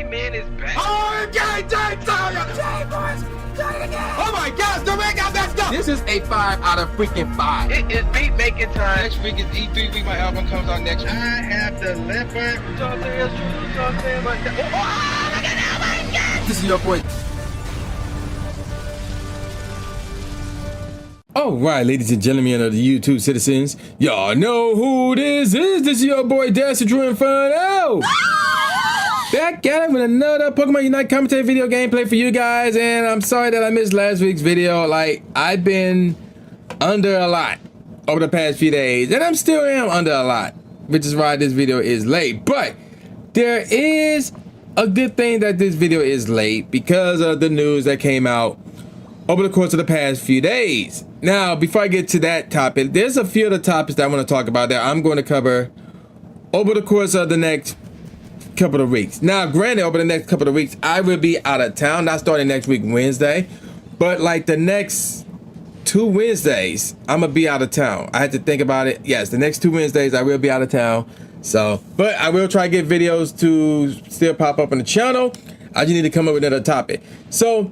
man is back. Oh, okay, oh my gosh, the ring got messed up. This is a 5 out of freaking 5. It is beat making time. Next week is E3 week. My album comes out next week. I have the leopard. This is your boy. All right, ladies and gentlemen of the YouTube citizens, y'all know who this is. This is your boy, Dasher Drew Inferno. Back at it with another Pokemon Unite commentary video gameplay for you guys. And I'm sorry that I missed last week's video. Like, I've been under a lot over the past few days. And I'm still under a lot, which is why this video is late. But there is a good thing that this video is late because of the news that came out over the course of the past few days. Now, before I get to that topic, there's a few other topics that I want to talk about that I'm going to cover over the course of the next couple of weeks. Now, granted, over the next couple of weeks, I will be out of town, not starting next week, Wednesday, but like the next 2 Wednesdays, I'm going to be out of town. I had to think about it. Yes, the next 2 Wednesdays, I will be out of town. So, but I will try to get videos to still pop up on the channel. I just need to come up with another topic. So,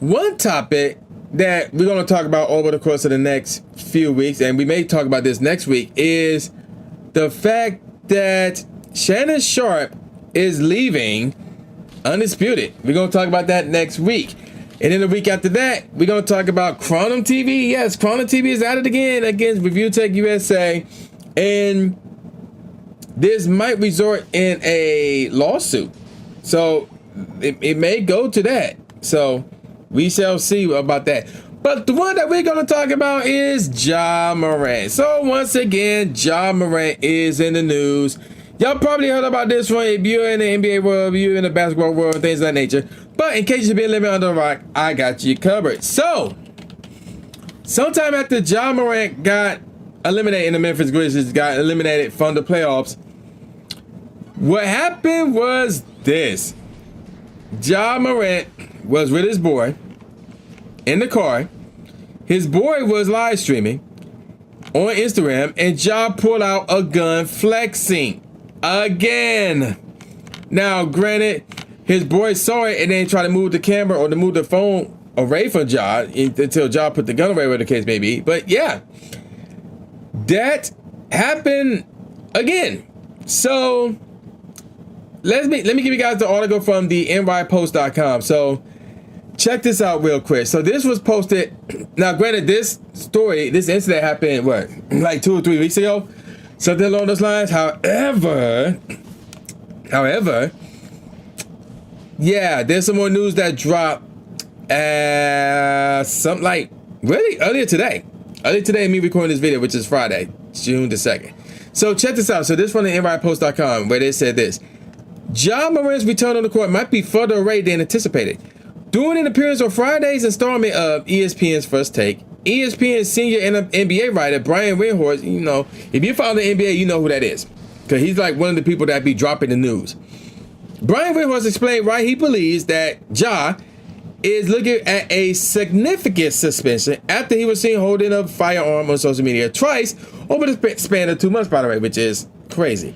one topic that we're going to talk about over the course of the next few weeks, and we may talk about this next week, is the fact that Shannon Sharp is leaving Undisputed. We're going to talk about that next week. And then the week after that, we're going to talk about Chronom TV. Yes, Chronom TV is at it again against Review Tech USA. And this might resort in a lawsuit. So it may go to that. So we shall see about that. But the one that we're going to talk about is Ja Morant. So once again, Ja Morant is in the news. Y'all probably heard about this one if you're in the NBA world, if you're in the basketball world, things of that nature. But in case you've been living under a rock, I got you covered. So, sometime after Ja Morant got eliminated in the Memphis Grizzlies, got eliminated from the playoffs, what happened was this. Ja Morant was with his boy in the car. His boy was live streaming on Instagram, and Ja pulled out a gun flexing again. Now, granted, his boy saw it and then tried to move the camera or to move the phone away from Ja until Ja put the gun away, whatever the case may be. But yeah, that happened again. So let me give you guys the article from the nypost.com. So check this out real quick. So this was posted. Now, granted, this incident happened, what, like 2 or 3 weeks ago? Something along those lines. However, yeah, there's some more news that dropped something like really earlier today. Me recording this video, which is Friday, June the 2nd. So check this out. So this from the nypost.com, where they said this. Ja Morant's return on the court might be further away than anticipated. During an appearance on Friday's installment of ESPN's First Take, ESPN senior NBA writer Brian Windhorst, you know, if you follow the NBA, you know who that is, because he's like one of the people that be dropping the news. Brian Windhorst explained why he believes that Ja is looking at a significant suspension after he was seen holding a firearm on social media twice over the span of 2 months, by the way, which is crazy.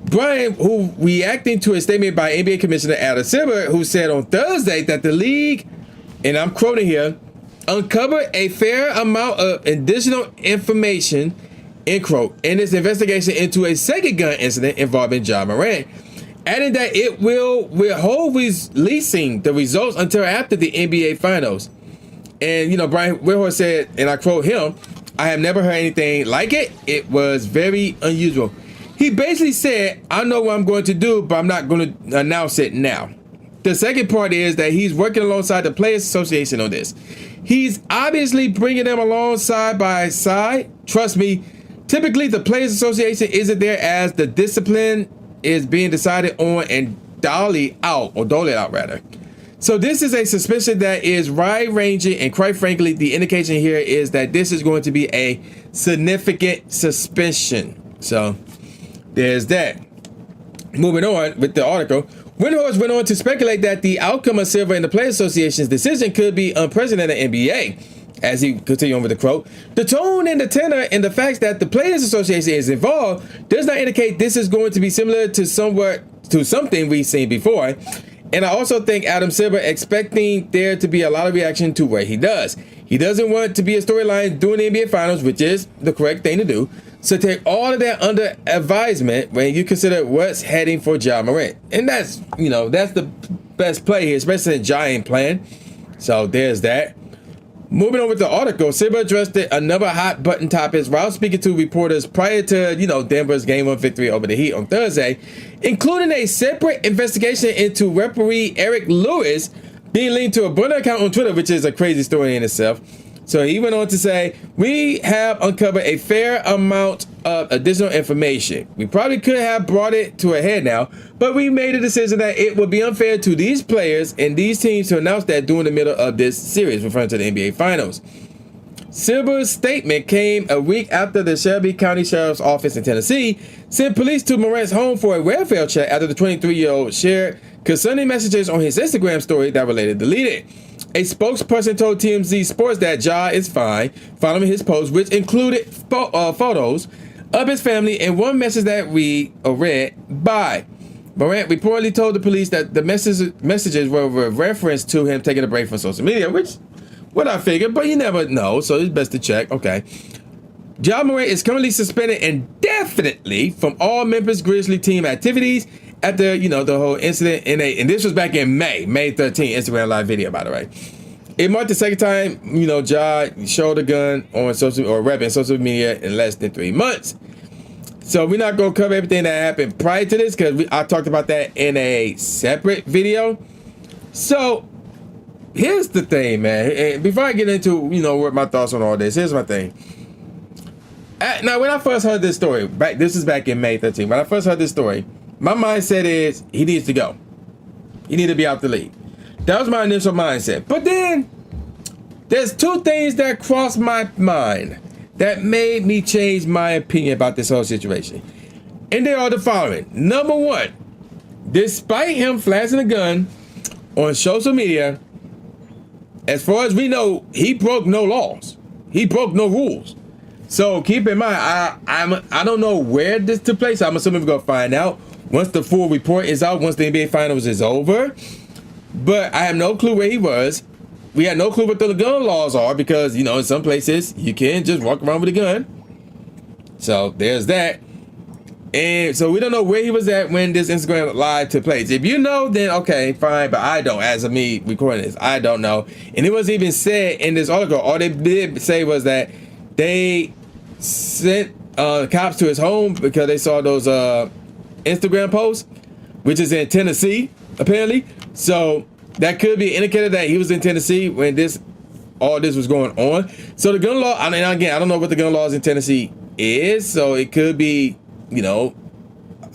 Brian, who reacting to a statement by NBA Commissioner Adam Silver, who said on Thursday that the league, and I'm quoting here, uncovered a fair amount of additional information, end quote, in its investigation into a second gun incident involving Ja Morant, adding that it will withhold releasing the results until after the NBA Finals. And, you know, Brian Windhorst said, and I quote him, "I have never heard anything like it. It was very unusual." He basically said, "I know what I'm going to do, but I'm not going to announce it now." The second part is that he's working alongside the Players Association on this. He's obviously bringing them along side by side. Trust me, typically the Players Association isn't there as the discipline is being decided on and dole it out. So this is a suspension that is wide-ranging, and quite frankly, the indication here is that this is going to be a significant suspension. So there's that. Moving on with the article, Windhorst went on to speculate that the outcome of Silver and the Players Association's decision could be unprecedented in the NBA. As he continued on with the quote, "The tone and the tenor and the fact that the Players Association is involved does not indicate this is going to be similar to something we've seen before. And I also think Adam Silver expecting there to be a lot of reaction to what he does. He doesn't want to be a storyline during the NBA Finals, which is the correct thing to do. So take all of that under advisement when you consider what's heading for Ja Morant. And that's, that's the best play here, especially in Ja ain't playing. So there's that. Moving on with the article, Silver addressed another hot button topic while speaking to reporters prior to, Denver's Game 1 victory over the Heat on Thursday, including a separate investigation into referee Eric Lewis being linked to a burner account on Twitter, which is a crazy story in itself. So he went on to say, we have uncovered a fair amount of additional information. We probably could have brought it to a head now, but we made a decision that it would be unfair to these players and these teams to announce that during the middle of this series, referring to the NBA Finals. Silver's statement came a week after the Shelby County Sheriff's Office in Tennessee sent police to Morant's home for a welfare check after the 23-year-old shared concerning messages on his Instagram story that were later deleted. A spokesperson told TMZ Sports that Ja is fine following his post, which included photos of his family and one message that read by. Morant reportedly told the police that the messages were a reference to him taking a break from social media, which what I figured, but you never know, so it's best to check. Okay. Ja Morant is currently suspended indefinitely from all Memphis Grizzlies team activities after, the whole incident and this was back in May 13th, Instagram live video, by the way. It marked the second time, Ja showed a gun on social media in less than 3 months. So we're not going to cover everything that happened prior to this because I talked about that in a separate video. So here's the thing, man. And before I get into, what my thoughts on all this, here's my thing. Now, when I first heard this story, this is back in May 13th. When I first heard this story, my mindset is he needs to go. He needs to be out the league. That was my initial mindset. But then there's two things that crossed my mind that made me change my opinion about this whole situation. And they are the following. Number one, despite him flashing a gun on social media, as far as we know, he broke no laws. He broke no rules. So keep in mind, I don't know where this took place. I'm assuming we're going to find out once the full report is out, once the NBA Finals is over. But I have no clue where he was. We had no clue what the gun laws are because, in some places, you can't just walk around with a gun. So there's that. And so we don't know where he was at when this Instagram live took place. If you know, then okay, fine. But I don't. As of me recording this, I don't know. And it wasn't even said in this article. All they did say was that they sent cops to his home because they saw those Instagram posts, which is in Tennessee, apparently. So that could be an indicator that he was in Tennessee when all this was going on. So the gun law, again, I don't know what the gun laws in Tennessee is. So it could be,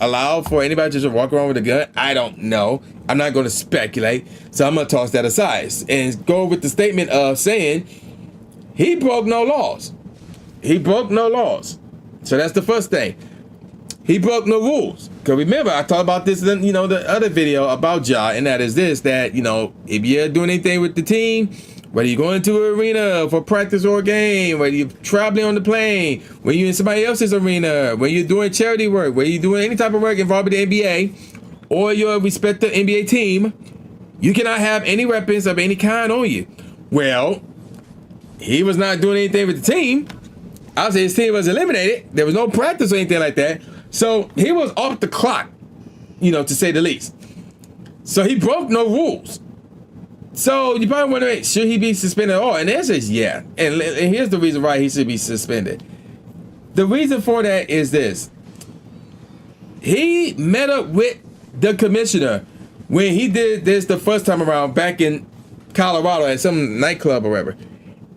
allowed for anybody to just walk around with a gun. I don't know. I'm not going to speculate. So I'm going to toss that aside and go with the statement of saying he broke no laws. He broke no laws. So that's the first thing. He broke no rules. Because remember, I talked about this in, the other video about Ja, and that is this, that, if you're doing anything with the team, whether you're going to an arena for practice or a game, whether you're traveling on the plane, when you're in somebody else's arena, when you're doing charity work, when you're doing any type of work involved with the NBA, or your respective NBA team, you cannot have any weapons of any kind on you. Well, he was not doing anything with the team. Obviously, his team was eliminated. There was no practice or anything like that. So he was off the clock, to say the least. So he broke no rules. So you probably wonder, should he be suspended at all? And the answer is yeah. And here's the reason why he should be suspended. The reason for that is this. He met up with the commissioner when he did this the first time around back in Colorado at some nightclub or whatever.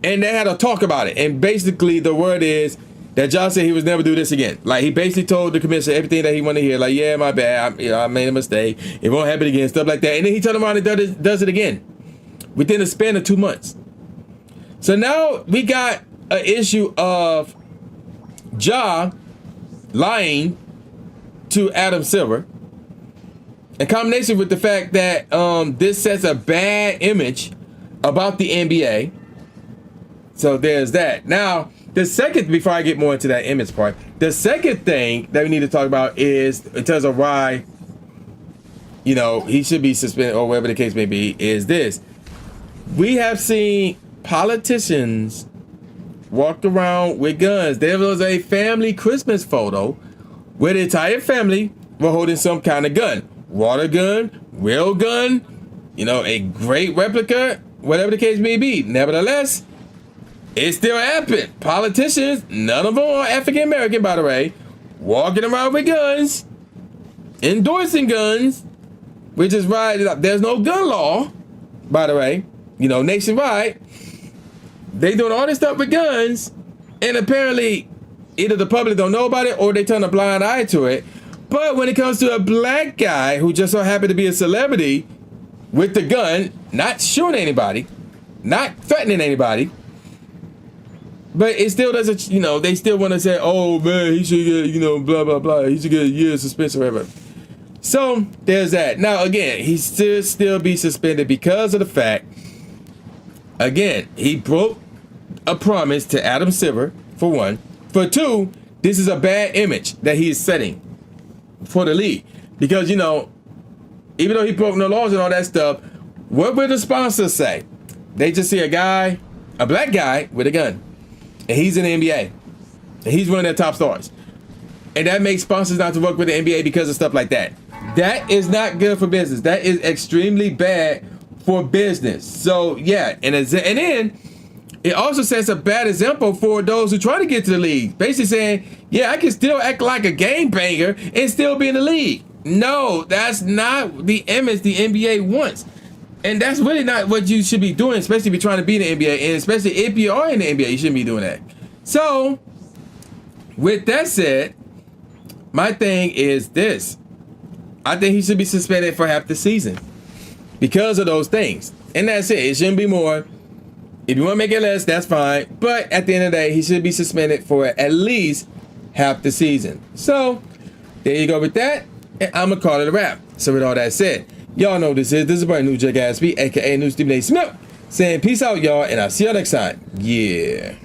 And they had a talk about it. And basically the word is that John said he would never do this again. Like, he basically told the commissioner everything that he wanted to hear. Like, yeah, my bad. I made a mistake. It won't happen again. Stuff like that. And then he turned around and does it again within a span of 2 months. So now we got an issue of Ja lying to Adam Silver in combination with the fact that this sets a bad image about the NBA. So there's that. Now, the second, before I get more into that image part, the second thing that we need to talk about is in terms of why you know, he should be suspended or whatever the case may be, is this. We have seen politicians walk around with guns. There was a family Christmas photo where the entire family were holding some kind of gun. Water gun, real gun, you know, a great replica, whatever the case may be. Nevertheless, it still happened. Politicians, none of them are African American, by the way, walking around with guns, endorsing guns, which is right. There's no gun law, by the way, you know, nationwide. They doing all this stuff with guns, and apparently either the public don't know about it or they turn a blind eye to it. But when it comes to a black guy who just so happened to be a celebrity with the gun, not shooting anybody, not threatening anybody, but it still doesn't, you know, they still want to say, oh man, he should get, you know, blah, blah, blah. He should get a year suspension or whatever. So there's that. Now, again, he should still be suspended because of the fact, again, he broke a promise to Adam Silver, for one. For two, this is a bad image that he is setting for the league. Because, you know, even though he broke no laws and all that stuff, what will the sponsors say? They just see a guy, a black guy with a gun. And he's in the NBA. And he's one of their top stars. And that makes sponsors not to work with the NBA because of stuff like that. That is not good for business. That is extremely bad for business. So, yeah. And then it also sets a bad example for those who try to get to the league. Basically saying, yeah, I can still act like a game banger and still be in the league. No, that's not the image the NBA wants. And that's really not what you should be doing, especially if you're trying to be in the NBA. And especially if you are in the NBA, you shouldn't be doing that. So, with that said, my thing is this. I think he should be suspended for half the season because of those things. And that's it. It shouldn't be more. If you want to make it less, that's fine. But at the end of the day, he should be suspended for at least half the season. So, there you go with that. And I'm going to call it a wrap. So, with all that said, y'all know this is brand new Jay Gatsby, a.k.a. New Stephen A. Smith, saying peace out, y'all, and I'll see y'all next time. Yeah.